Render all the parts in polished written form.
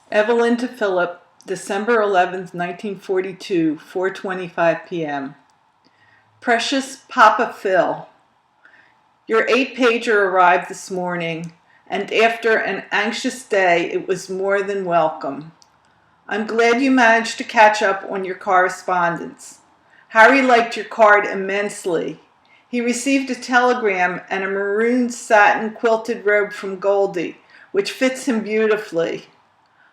Evelyn to Philip, December 11th, 1942, 4:25 p.m. Precious Papa Phil, your 8-pager arrived this morning, and after an anxious day, it was more than welcome. I'm glad you managed to catch up on your correspondence. Harry liked your card immensely. He received a telegram and a maroon satin quilted robe from Goldie, which fits him beautifully.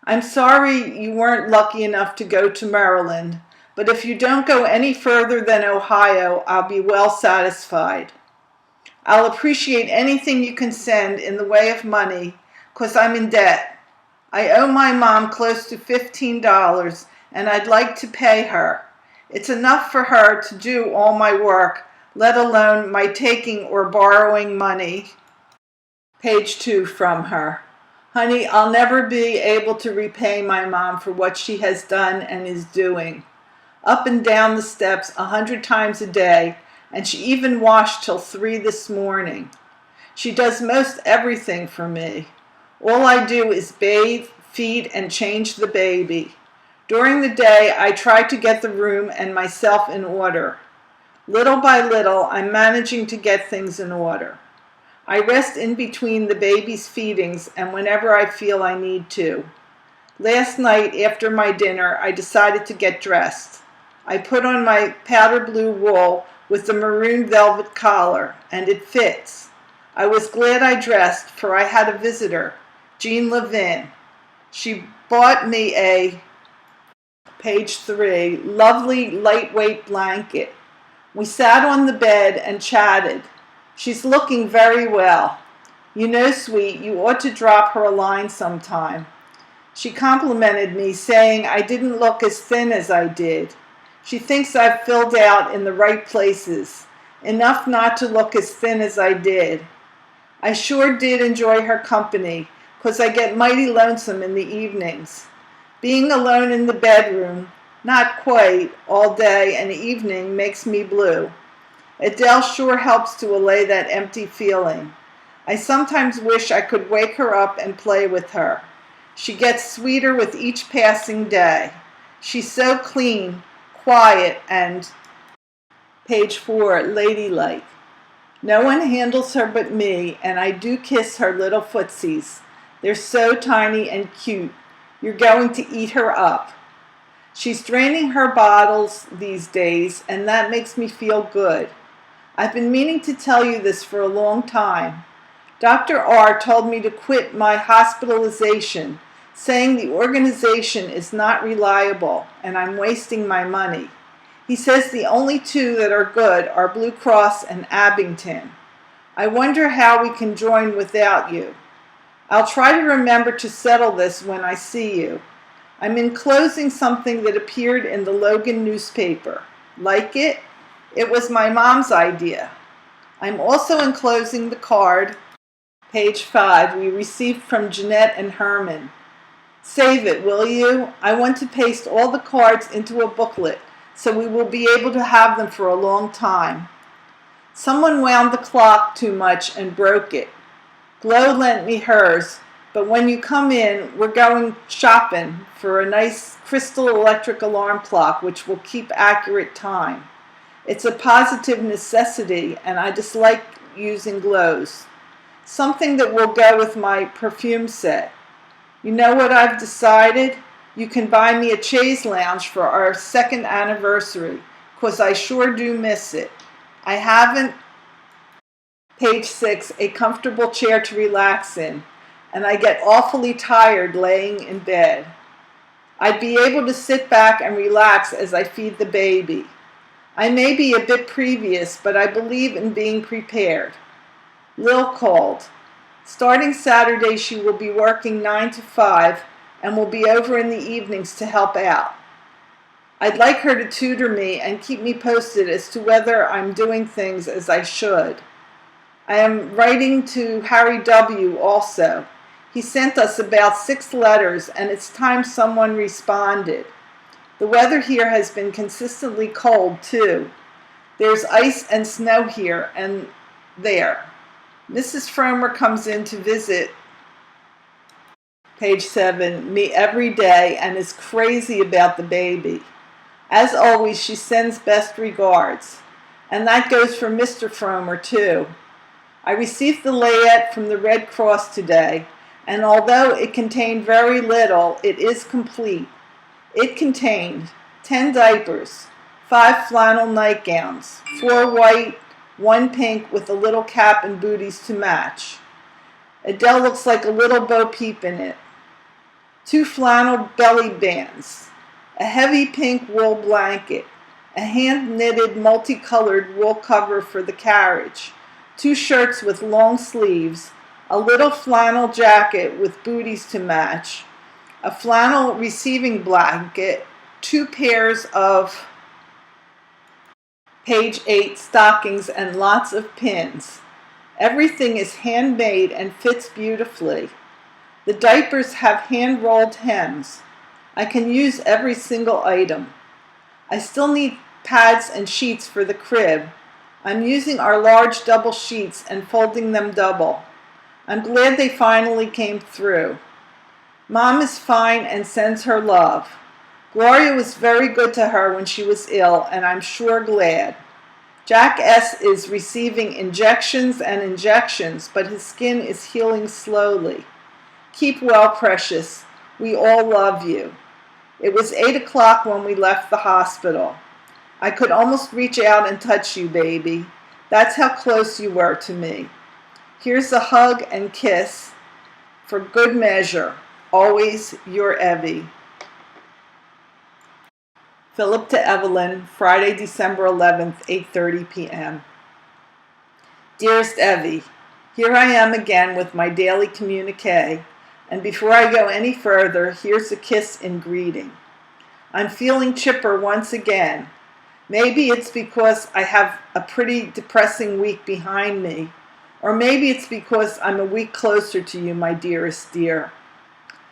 I'm sorry you weren't lucky enough to go to Maryland, but if you don't go any further than Ohio, I'll be well satisfied. I'll appreciate anything you can send in the way of money, 'cause I'm in debt. I owe my mom close to $15, and I'd like to pay her. It's enough for her to do all my work, let alone my taking or borrowing money. Page 2 from her. Honey, I'll never be able to repay my mom for what she has done and is doing. Up and down the steps 100 times a day, and she even washed till 3 this morning. She does most everything for me. All I do is bathe, feed, and change the baby. During the day, I try to get the room and myself in order. Little by little, I'm managing to get things in order. I rest in between the baby's feedings and whenever I feel I need to. Last night, after my dinner, I decided to get dressed. I put on my powder blue wool with the maroon velvet collar, and it fits. I was glad I dressed, for I had a visitor, Jean Levin. She bought me a, page 3, lovely lightweight blanket. We sat on the bed and chatted. She's looking very well. You know, sweet, you ought to drop her a line sometime. She complimented me, saying I didn't look as thin as I did. She thinks I've filled out in the right places, enough not to look as thin as I did. I sure did enjoy her company, 'cause I get mighty lonesome in the evenings. Being alone in the bedroom, not quite, all day and evening makes me blue. Adele sure helps to allay that empty feeling. I sometimes wish I could wake her up and play with her. She gets sweeter with each passing day. She's so clean, quiet, and, page 4, ladylike. No one handles her but me, and I do kiss her little footsies. They're so tiny and cute. You're going to eat her up. She's draining her bottles these days, and that makes me feel good. I've been meaning to tell you this for a long time. Dr. R told me to quit my hospitalization, saying the organization is not reliable and I'm wasting my money. He says the only two that are good are Blue Cross and Abington. I wonder how we can join without you. I'll try to remember to settle this when I see you. I'm enclosing something that appeared in the Logan newspaper. Like it? It was my mom's idea. I'm also enclosing the card, page 5, we received from Jeanette and Herman. Save it, will you? I want to paste all the cards into a booklet so we will be able to have them for a long time. Someone wound the clock too much and broke it. Glo lent me hers, but when you come in, we're going shopping for a nice crystal electric alarm clock which will keep accurate time. It's a positive necessity, and I dislike using Glows. Something that will go with my perfume set. You know what I've decided? You can buy me a chaise lounge for our 2nd anniversary, 'cause I sure do miss it. I haven't, page 6, a comfortable chair to relax in, and I get awfully tired laying in bed. I'd be able to sit back and relax as I feed the baby. I may be a bit previous, but I believe in being prepared. Lil called. Starting Saturday, she will be working 9 to 5 and will be over in the evenings to help out. I'd like her to tutor me and keep me posted as to whether I'm doing things as I should. I am writing to Harry W. also. He sent us about 6 letters, and it's time someone responded. The weather here has been consistently cold, too. There's ice and snow here and there. Mrs. Fromer comes in to visit, Page 7, me every day and is crazy about the baby. As always, she sends best regards. And that goes for Mr. Fromer, too. I received the layette from the Red Cross today, and although it contained very little, it is complete. It contained 10 diapers, 5 flannel nightgowns, 4 white, 1 pink with a little cap and booties to match. Adele looks like a little Bo Peep in it. 2 flannel belly bands, a heavy pink wool blanket, a hand-knitted multicolored wool cover for the carriage, 2 shirts with long sleeves, a little flannel jacket with booties to match, a flannel receiving blanket, 2 pairs of page 8 stockings, and lots of pins. Everything is handmade and fits beautifully. The diapers have hand-rolled hems. I can use every single item. I still need pads and sheets for the crib. I'm using our large double sheets and folding them double. I'm glad they finally came through. Mom is fine and sends her love. Gloria was very good to her when she was ill, and I'm sure glad. Jack S. is receiving injections and injections, but his skin is healing slowly. Keep well, precious. We all love you. It was 8 o'clock when we left the hospital. I could almost reach out and touch you, baby. That's how close you were to me. Here's a hug and kiss for good measure. Always your Evie. Philip to Evelyn, Friday, December 11th, 8:30 p.m. Dearest Evie, here I am again with my daily communique, and before I go any further, here's a kiss in greeting. I'm feeling chipper once again. Maybe it's because I have a pretty depressing week behind me, or maybe it's because I'm a week closer to you, my dearest dear.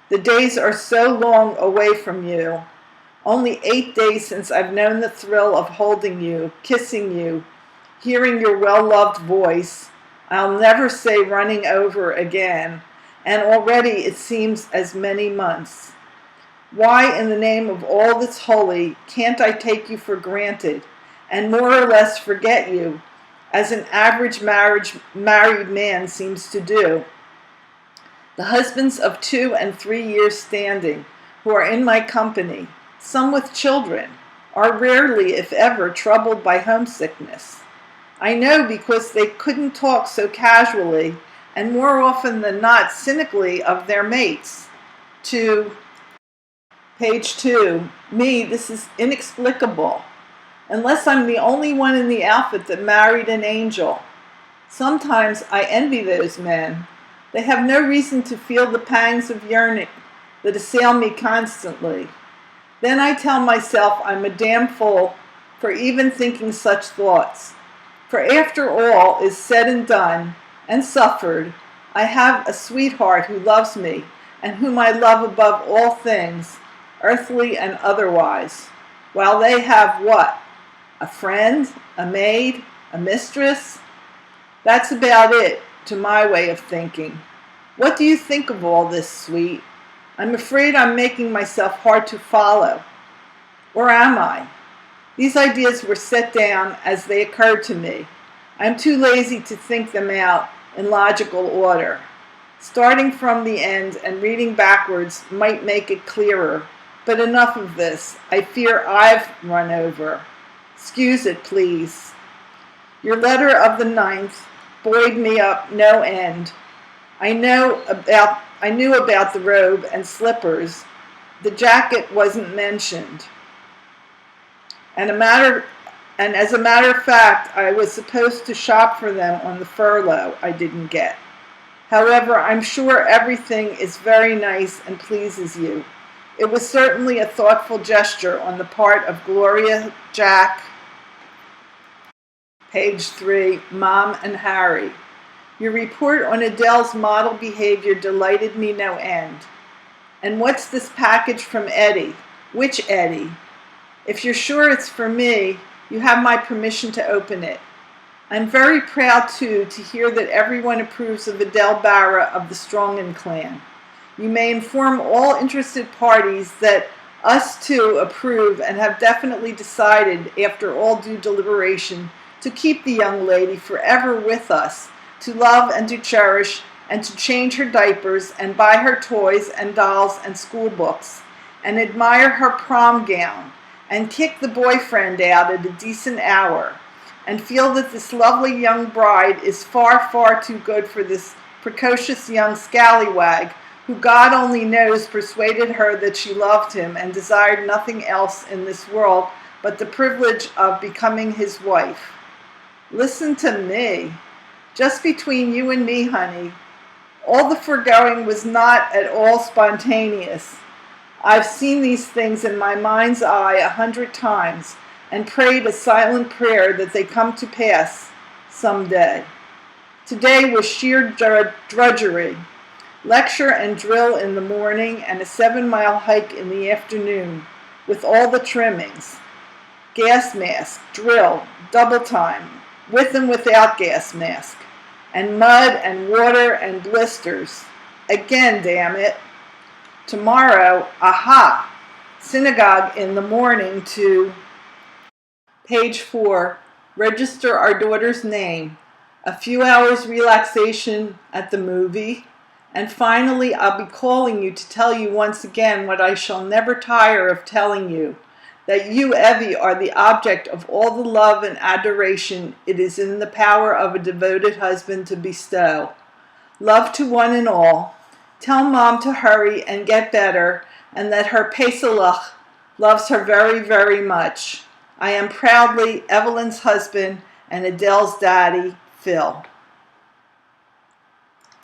The days are so long away from you. Only 8 days since I've known the thrill of holding you, kissing you, hearing your well-loved voice. I'll never say running over again, and already it seems as many months. Why, in the name of all that's holy, can't I take you for granted and more or less forget you, as an average married man seems to do? The husbands of 2 and 3 years standing, who are in my company, some with children, are rarely, if ever, troubled by homesickness. I know because they couldn't talk so casually, and more often than not cynically, of their mates. To page 2, me, this is inexplicable. Unless I'm the only one in the outfit that married an angel. Sometimes I envy those men. They have no reason to feel the pangs of yearning that assail me constantly. Then I tell myself I'm a damn fool for even thinking such thoughts. For after all is said and done and suffered, I have a sweetheart who loves me and whom I love above all things, earthly and otherwise, while they have what? A friend, a maid, a mistress? That's about it, to my way of thinking. What do you think of all this, sweet? I'm afraid I'm making myself hard to follow. Or am I? These ideas were set down as they occurred to me. I'm too lazy to think them out in logical order. Starting from the end and reading backwards might make it clearer, but enough of this. I fear I've run over. Excuse it, please. Your letter of the 9th buoyed me up no end. I knew about the robe and slippers. The jacket wasn't mentioned. And as a matter of fact, I was supposed to shop for them on the furlough I didn't get. However, I'm sure everything is very nice and pleases you. It was certainly a thoughtful gesture on the part of Gloria, Jack, page 3, Mom, and Harry. Your report on Adele's model behavior delighted me no end. And what's this package from Eddie? Which Eddie? If you're sure it's for me, you have my permission to open it. I'm very proud, too, to hear that everyone approves of Adele Barra of the Strongen clan. You may inform all interested parties that us too approve and have definitely decided, after all due deliberation, to keep the young lady forever with us, to love and to cherish, and to change her diapers and buy her toys and dolls and school books, and admire her prom gown, and kick the boyfriend out at a decent hour, and feel that this lovely young bride is far, far too good for this precocious young scallywag, who God only knows persuaded her that she loved him and desired nothing else in this world but the privilege of becoming his wife. Listen to me. Just between you and me, honey, all the foregoing was not at all spontaneous. I've seen these things in my mind's eye 100 times and prayed a silent prayer that they come to pass someday. Today was sheer drudgery. Lecture and drill in the morning and a 7-mile hike in the afternoon with all the trimmings. Gas mask, drill, double time, with and without gas mask, and mud and water and blisters. Again, damn it. Tomorrow, aha, synagogue in the morning to page 4, register our daughter's name, a few hours relaxation at the movie, and finally I'll be calling you to tell you once again what I shall never tire of telling you, that you, Evie, are the object of all the love and adoration it is in the power of a devoted husband to bestow. Love to one and all. Tell Mom to hurry and get better, and that her Pesalach loves her very, very much. I am proudly Evelyn's husband and Adele's daddy, Phil.